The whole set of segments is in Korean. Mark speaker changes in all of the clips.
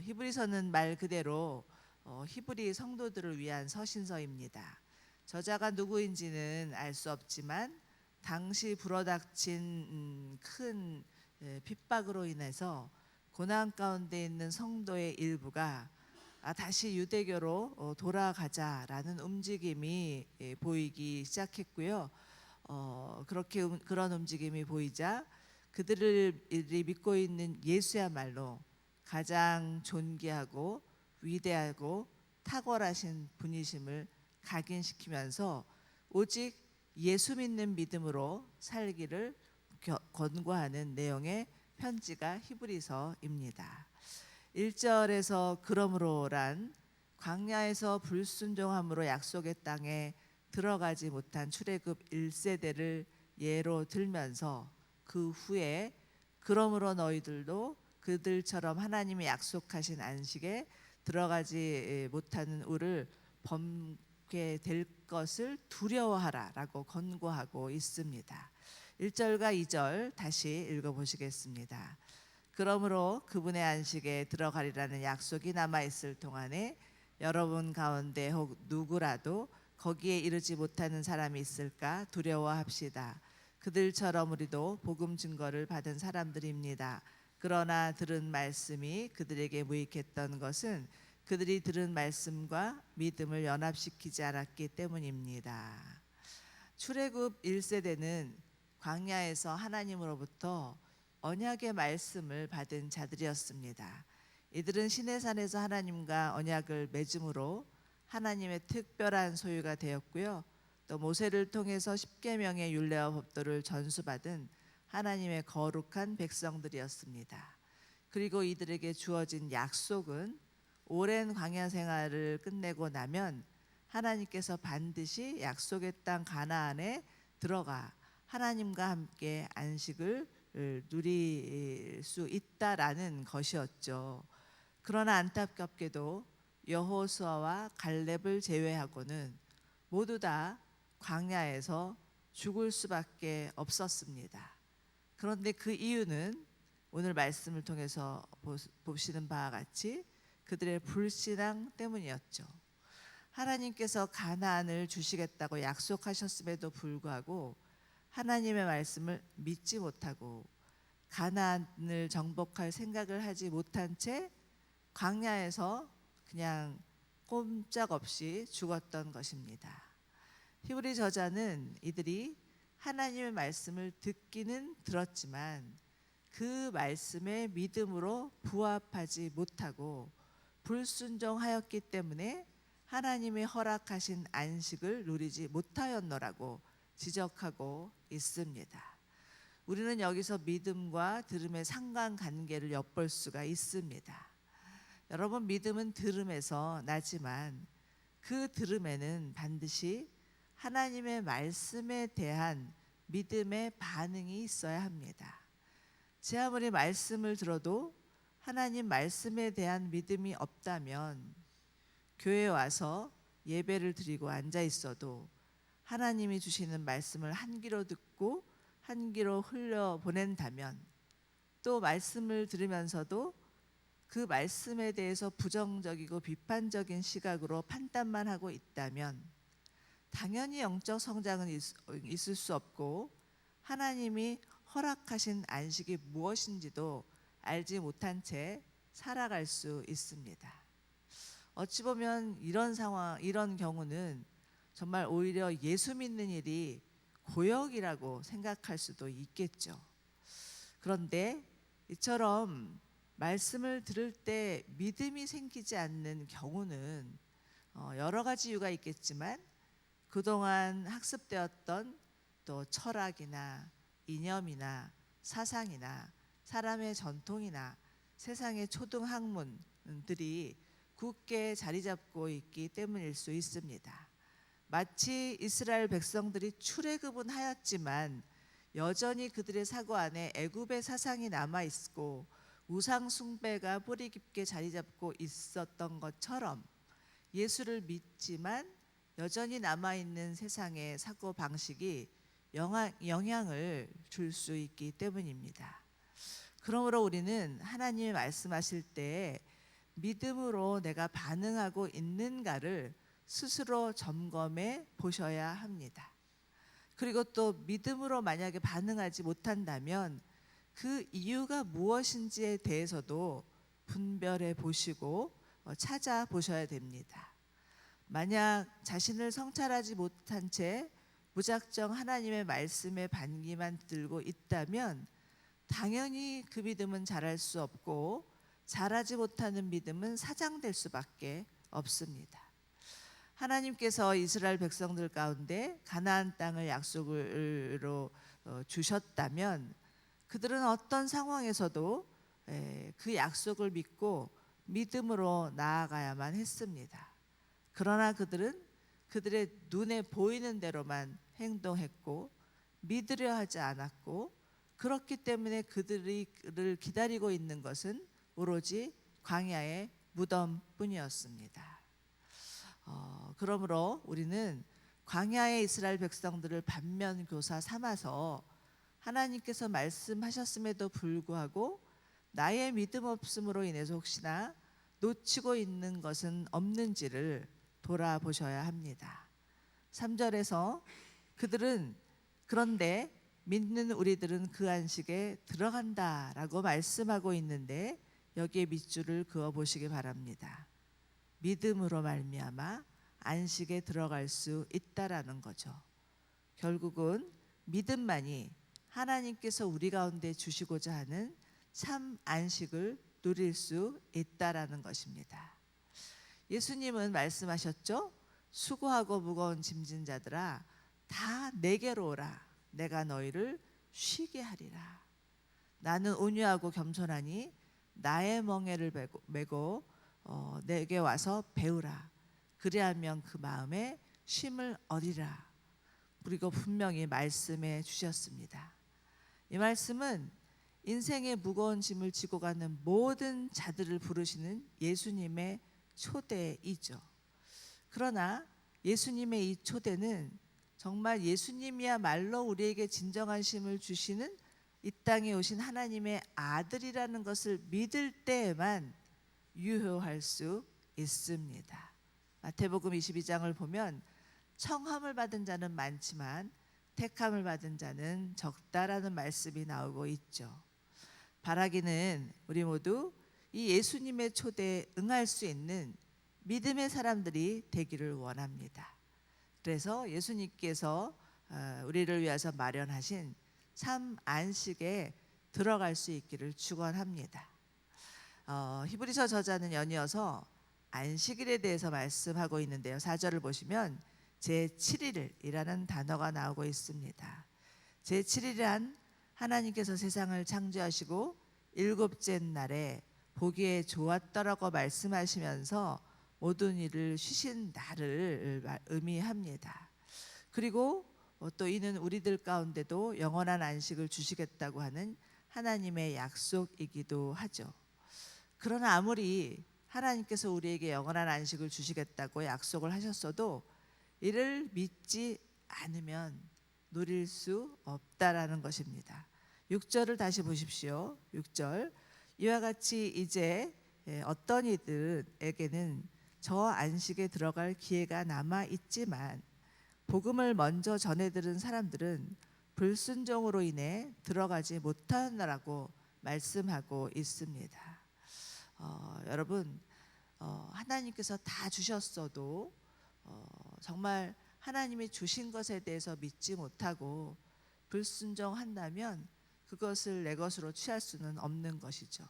Speaker 1: 히브리서는 말 그대로 히브리 성도들을 위한 서신서입니다. 저자가 누구인지는 알 수 없지만 당시 불어닥친 큰 핍박으로 인해서 고난 가운데 있는 성도의 일부가 다시 유대교로 돌아가자라는 움직임이 보이기 시작했고요. 그런 움직임이 보이자 그들이 믿고 있는 예수야말로 가장 존귀하고 위대하고 탁월하신 분이심을 각인시키면서 오직 예수 믿는 믿음으로 살기를 권고하는 내용의 편지가 히브리서입니다. 1절에서 그러므로란 광야에서 불순종함으로 약속의 땅에 들어가지 못한 출애굽 1세대를 예로 들면서 그 후에 그러므로 너희들도 그들처럼 하나님이 약속하신 안식에 들어가지 못하는 우를 범게 될 것을 두려워하라라고 권고하고 있습니다. 1절과 2절 다시 읽어보시겠습니다. 그러므로 그분의 안식에 들어가리라는 약속이 남아있을 동안에 여러분 가운데 혹 누구라도 거기에 이르지 못하는 사람이 있을까 두려워합시다. 그들처럼 우리도 복음 증거를 받은 사람들입니다. 그러나 들은 말씀이 그들에게 무익했던 것은 그들이 들은 말씀과 믿음을 연합시키지 않았기 때문입니다. 출애굽 1세대는 광야에서 하나님으로부터 언약의 말씀을 받은 자들이었습니다. 이들은 시내산에서 하나님과 언약을 맺음으로 하나님의 특별한 소유가 되었고요. 또 모세를 통해서 십계명의 율례와 법도를 전수받은 하나님의 거룩한 백성들이었습니다. 그리고 이들에게 주어진 약속은 오랜 광야 생활을 끝내고 나면 하나님께서 반드시 약속의 땅 가나안에 들어가 하나님과 함께 안식을 누릴 수 있다라는 것이었죠. 그러나 안타깝게도 여호수아와 갈렙을 제외하고는 모두 다 광야에서 죽을 수밖에 없었습니다. 그런데 그 이유는 오늘 말씀을 통해서 보시는 바와 같이 그들의 불신앙 때문이었죠. 하나님께서 가나안을 주시겠다고 약속하셨음에도 불구하고 하나님의 말씀을 믿지 못하고 가나안을 정복할 생각을 하지 못한 채 광야에서 그냥 꼼짝없이 죽었던 것입니다. 히브리 저자는 이들이 하나님의 말씀을 듣기는 들었지만 그 말씀에 믿음으로 부합하지 못하고 불순종하였기 때문에 하나님이 허락하신 안식을 누리지 못하였노라고 지적하고 있습니다. 우리는 여기서 믿음과 들음의 상관관계를 엿볼 수가 있습니다. 여러분, 믿음은 들음에서 나지만 그 들음에는 반드시 하나님의 말씀에 대한 믿음의 반응이 있어야 합니다. 제 아무리 말씀을 들어도 하나님 말씀에 대한 믿음이 없다면 교회에 와서 예배를 드리고 앉아 있어도 하나님이 주시는 말씀을 한 귀로 듣고 한 귀로 흘려보낸다면, 또 말씀을 들으면서도 그 말씀에 대해서 부정적이고 비판적인 시각으로 판단만 하고 있다면 당연히 영적 성장은 있을 수 없고 하나님이 허락하신 안식이 무엇인지도 알지 못한 채 살아갈 수 있습니다. 어찌 보면 이런 상황, 이런 경우는 정말 오히려 예수 믿는 일이 고역이라고 생각할 수도 있겠죠. 그런데 이처럼 말씀을 들을 때 믿음이 생기지 않는 경우는 여러 가지 이유가 있겠지만 그동안 학습되었던 또 철학이나 이념이나 사상이나 사람의 전통이나 세상의 초등 학문들이 굳게 자리 잡고 있기 때문일 수 있습니다. 마치 이스라엘 백성들이 출애굽은 하였지만 여전히 그들의 사고 안에 애굽의 사상이 남아 있고 우상 숭배가 뿌리 깊게 자리 잡고 있었던 것처럼 예수를 믿지만 여전히 남아 있는 세상의 사고 방식이 영향을 줄 수 있기 때문입니다. 그러므로 우리는 하나님이 말씀하실 때 믿음으로 내가 반응하고 있는가를 스스로 점검해 보셔야 합니다. 그리고 또 믿음으로 만약에 반응하지 못한다면 그 이유가 무엇인지에 대해서도 분별해 보시고 찾아보셔야 됩니다. 만약 자신을 성찰하지 못한 채 무작정 하나님의 말씀에 반기만 들고 있다면 당연히 그 믿음은 자랄 수 없고 자라지 못하는 믿음은 사장될 수밖에 없습니다. 하나님께서 이스라엘 백성들 가운데 가나안 땅을 약속으로 주셨다면 그들은 어떤 상황에서도 그 약속을 믿고 믿음으로 나아가야만 했습니다. 그러나 그들은 그들의 눈에 보이는 대로만 행동했고 믿으려 하지 않았고, 그렇기 때문에 그들을 기다리고 있는 것은 오로지 광야의 무덤뿐이었습니다. 그러므로 우리는 광야의 이스라엘 백성들을 반면교사 삼아서 하나님께서 말씀하셨음에도 불구하고 나의 믿음 없음으로 인해서 혹시나 놓치고 있는 것은 없는지를 돌아보셔야 합니다. 3절에서 그들은 그런데 믿는 우리들은 그 안식에 들어간다라고 말씀하고 있는데 여기에 밑줄을 그어 보시기 바랍니다. 믿음으로 말미암아 안식에 들어갈 수 있다라는 거죠. 결국은 믿음만이 하나님께서 우리 가운데 주시고자 하는 참 안식을 누릴 수 있다라는 것입니다. 예수님은 말씀하셨죠. 수고하고 무거운 짐진 자들아 다 내게로 오라. 내가 너희를 쉬게 하리라. 나는 온유하고 겸손하니 나의 멍에를 메고 내게 와서 배우라. 그리하면 그 마음에 쉼을 얻으리라. 그리고 분명히 말씀해 주셨습니다. 이 말씀은 인생의 무거운 짐을 지고 가는 모든 자들을 부르시는 예수님의 초대이죠. 그러나 예수님의 이 초대는 정말 예수님이야말로 우리에게 진정한 쉼을 주시는 이 땅에 오신 하나님의 아들이라는 것을 믿을 때에만 유효할 수 있습니다. 마태복음 22장을 보면 청함을 받은 자는 많지만 택함을 받은 자는 적다라는 말씀이 나오고 있죠. 바라기는 우리 모두 이 예수님의 초대에 응할 수 있는 믿음의 사람들이 되기를 원합니다. 그래서 예수님께서 우리를 위해서 마련하신 참 안식에 들어갈 수 있기를 축원합니다. 히브리서 저자는 연이어서 안식일에 대해서 말씀하고 있는데요. 4절을 보시면 제7일이라는 단어가 나오고 있습니다. 제7일이란 하나님께서 세상을 창조하시고 일곱째 날에 보기에 좋았더라고 말씀하시면서 모든 일을 쉬신 날을 의미합니다. 그리고 또 이는 우리들 가운데도 영원한 안식을 주시겠다고 하는 하나님의 약속이기도 하죠. 그러나 아무리 하나님께서 우리에게 영원한 안식을 주시겠다고 약속을 하셨어도 이를 믿지 않으면 누릴 수 없다라는 것입니다. 6절을 다시 보십시오. 6절 이와 같이 이제 어떤 이들에게는 저 안식에 들어갈 기회가 남아 있지만 복음을 먼저 전해 들은 사람들은 불순종으로 인해 들어가지 못하느라고 말씀하고 있습니다. 여러분 하나님께서 다 주셨어도 정말 하나님이 주신 것에 대해서 믿지 못하고 불순종한다면 그것을 내 것으로 취할 수는 없는 것이죠.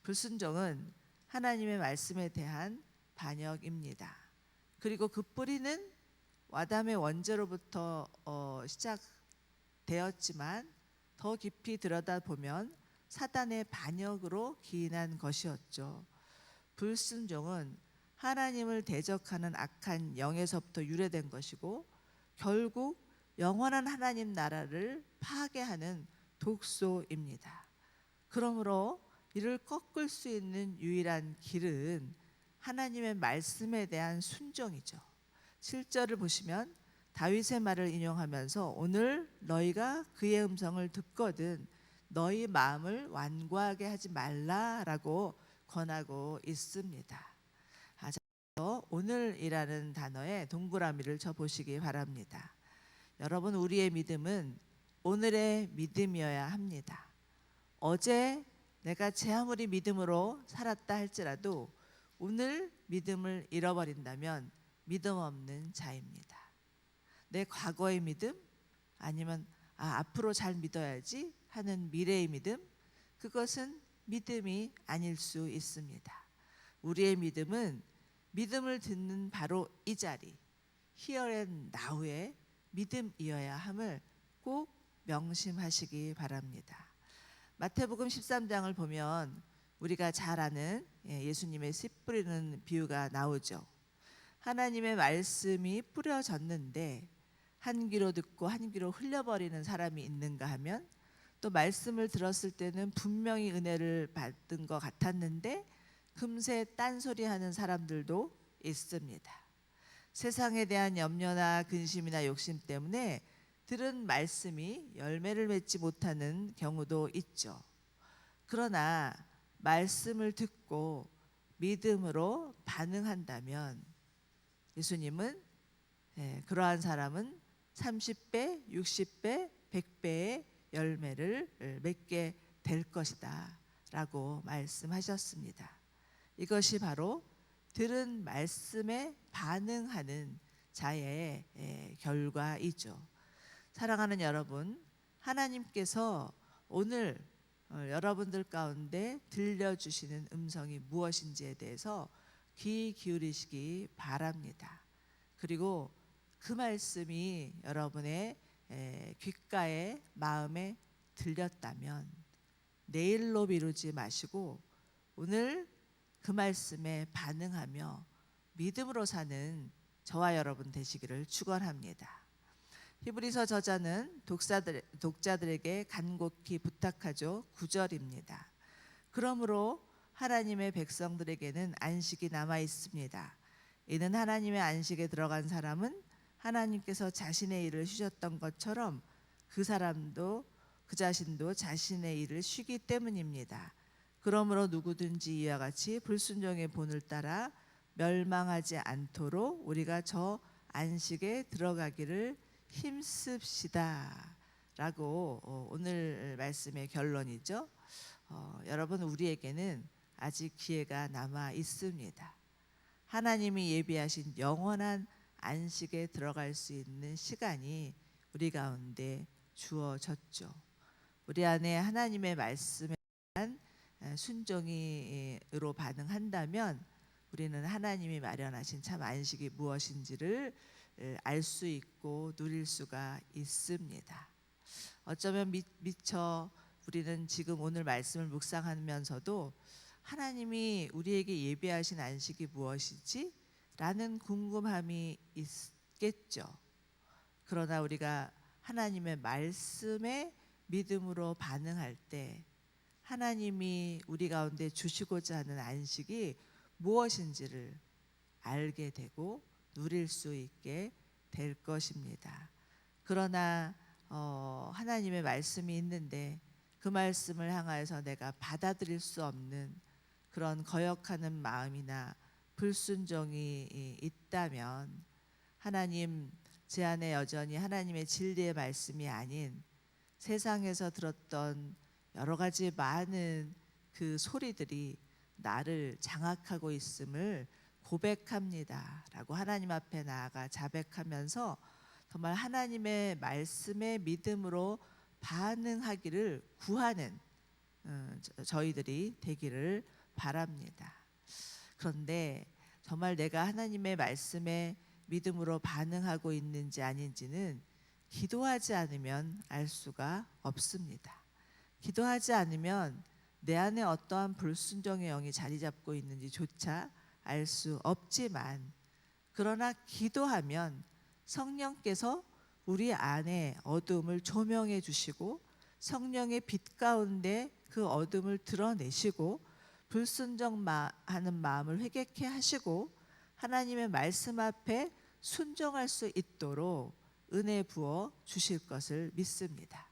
Speaker 1: 불순종은 하나님의 말씀에 대한 반역입니다. 그리고 그 뿌리는 아담의 원죄로부터 시작되었지만 더 깊이 들여다보면 사단의 반역으로 기인한 것이었죠. 불순종은 하나님을 대적하는 악한 영에서부터 유래된 것이고 결국 영원한 하나님 나라를 파괴하는 독소입니다. 그러므로 이를 꺾을 수 있는 유일한 길은 하나님의 말씀에 대한 순종이죠. 7절을 보시면 다윗의 말을 인용하면서 오늘 너희가 그의 음성을 듣거든 너희 마음을 완고하게 하지 말라라고 권하고 있습니다. 오늘이라는 단어에 동그라미를 쳐보시기 바랍니다. 여러분, 우리의 믿음은 오늘의 믿음이어야 합니다. 어제 내가 제 아무리 믿음으로 살았다 할지라도 오늘 믿음을 잃어버린다면 믿음 없는 자입니다. 내 과거의 믿음, 아니면 앞으로 잘 믿어야지 하는 미래의 믿음, 그것은 믿음이 아닐 수 있습니다. 우리의 믿음은 믿음을 듣는 바로 이 자리, Here and Now의 믿음이어야 함을 꼭 명심하시기 바랍니다. 마태복음 13장을 보면 우리가 잘 아는 예수님의 씨 뿌리는 비유가 나오죠. 하나님의 말씀이 뿌려졌는데 한 귀로 듣고 한 귀로 흘려버리는 사람이 있는가 하면, 또 말씀을 들었을 때는 분명히 은혜를 받은 것 같았는데 금세 딴소리하는 사람들도 있습니다. 세상에 대한 염려나 근심이나 욕심 때문에 들은 말씀이 열매를 맺지 못하는 경우도 있죠. 그러나 말씀을 듣고 믿음으로 반응한다면 예수님은 그러한 사람은 30배, 60배, 100배의 열매를 맺게 될 것이다 라고 말씀하셨습니다. 이것이 바로 들은 말씀에 반응하는 자의 결과이죠. 사랑하는 여러분, 하나님께서 오늘 여러분들 가운데 들려주시는 음성이 무엇인지에 대해서 귀 기울이시기 바랍니다. 그리고 그 말씀이 여러분의 귓가에, 마음에 들렸다면 내일로 미루지 마시고 오늘 그 말씀에 반응하며 믿음으로 사는 저와 여러분 되시기를 축원합니다. 히브리서 저자는 독자들에게 간곡히 부탁하죠. 9절입니다. 그러므로 하나님의 백성들에게는 안식이 남아 있습니다. 이는 하나님의 안식에 들어간 사람은 하나님께서 자신의 일을 쉬셨던 것처럼 그 사람도 그 자신도 자신의 일을 쉬기 때문입니다. 그러므로 누구든지 이와 같이 불순종의 본을 따라 멸망하지 않도록 우리가 저 안식에 들어가기를 힘씁시다 라고 오늘 말씀의 결론이죠. 여러분, 우리에게는 아직 기회가 남아 있습니다. 하나님이 예비하신 영원한 안식에 들어갈 수 있는 시간이 우리 가운데 주어졌죠. 우리 안에 하나님의 말씀에 대한 순종으로 반응한다면 우리는 하나님이 마련하신 참 안식이 무엇인지를 알 수 있고 누릴 수가 있습니다. 어쩌면 미처 우리는 지금 오늘 말씀을 묵상하면서도 하나님이 우리에게 예비하신 안식이 무엇이지? 라는 궁금함이 있겠죠. 그러나 우리가 하나님의 말씀에 믿음으로 반응할 때 하나님이 우리 가운데 주시고자 하는 안식이 무엇인지를 알게 되고 누릴 수 있게 될 것입니다. 그러나 하나님의 말씀이 있는데 그 말씀을 향하여서 내가 받아들일 수 없는 그런 거역하는 마음이나 불순종이 있다면 하나님, 제 안에 여전히 하나님의 진리의 말씀이 아닌 세상에서 들었던 여러 가지 많은 그 소리들이 나를 장악하고 있음을 고백합니다 라고 하나님 앞에 나아가 자백하면서 정말 하나님의 말씀에 믿음으로 반응하기를 구하는 저희들이 되기를 바랍니다. 그런데 정말 내가 하나님의 말씀에 믿음으로 반응하고 있는지 아닌지는 기도하지 않으면 알 수가 없습니다. 기도하지 않으면 내 안에 어떠한 불순종의 영이 자리 잡고 있는지조차 알 수 없지만, 그러나 기도하면 성령께서 우리 안에 어둠을 조명해 주시고 성령의 빛 가운데 그 어둠을 드러내시고 불순종하는 마음을 회개케 하시고 하나님의 말씀 앞에 순종할 수 있도록 은혜 부어 주실 것을 믿습니다.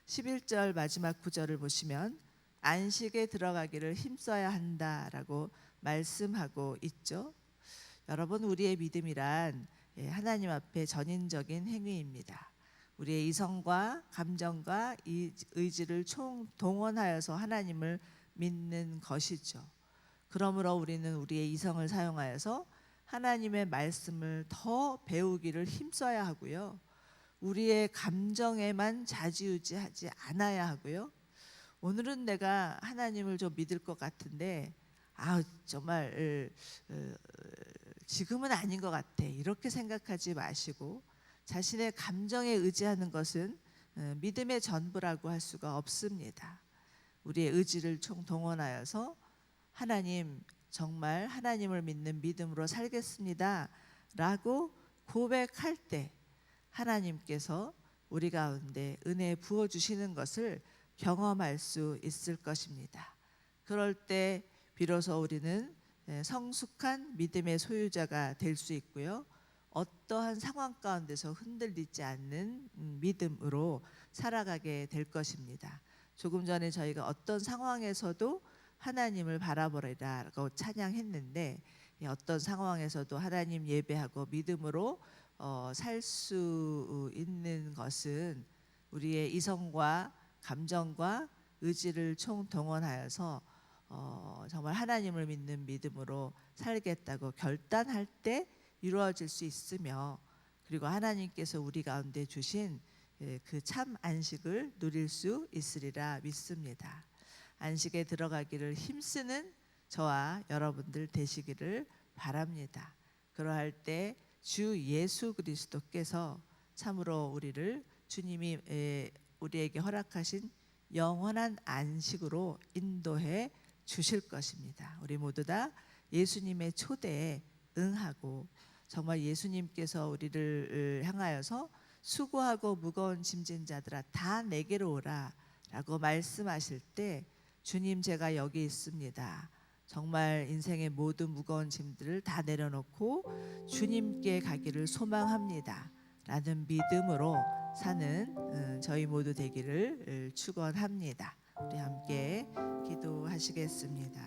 Speaker 1: 11절 마지막 구절을 보시면 안식에 들어가기를 힘써야 한다라고 말씀하고 있죠. 여러분, 우리의 믿음이란 하나님 앞에 전인적인 행위입니다. 우리의 이성과 감정과 의지를 총동원하여서 하나님을 믿는 것이죠. 그러므로 우리는 우리의 이성을 사용하여서 하나님의 말씀을 더 배우기를 힘써야 하고요. 우리의 감정에만 좌지우지하지 않아야 하고요. 오늘은 내가 하나님을 좀 믿을 것 같은데 정말 지금은 아닌 것 같아, 이렇게 생각하지 마시고 자신의 감정에 의지하는 것은 믿음의 전부라고 할 수가 없습니다. 우리의 의지를 총동원하여서 하나님, 정말 하나님을 믿는 믿음으로 살겠습니다 라고 고백할 때 하나님께서 우리 가운데 은혜 부어주시는 것을 경험할 수 있을 것입니다. 그럴 때 비로소 우리는 성숙한 믿음의 소유자가 될 수 있고요. 어떠한 상황 가운데서 흔들리지 않는 믿음으로 살아가게 될 것입니다. 조금 전에 저희가 어떤 상황에서도 하나님을 바라보리라고 찬양했는데, 어떤 상황에서도 하나님 예배하고 믿음으로 살 수 있는 것은 우리의 이성과 감정과 의지를 총동원하여서 정말 하나님을 믿는 믿음으로 살겠다고 결단할 때 이루어질 수 있으며, 그리고 하나님께서 우리 가운데 주신 그 참 안식을 누릴 수 있으리라 믿습니다. 안식에 들어가기를 힘쓰는 저와 여러분들 되시기를 바랍니다. 그러할 때 주 예수 그리스도께서 참으로 우리를 주님이 우리에게 허락하신 영원한 안식으로 인도해 주실 것입니다. 우리 모두 다 예수님의 초대에 응하고 정말 예수님께서 우리를 향하여서 수고하고 무거운 짐진 자들아 다 내게로 오라 라고 말씀하실 때, 주님, 제가 여기 있습니다, 정말 인생의 모든 무거운 짐들을 다 내려놓고 주님께 가기를 소망합니다 라는 믿음으로 사는 저희 모두 되기를 축원합니다. 우리 함께 기도하시겠습니다.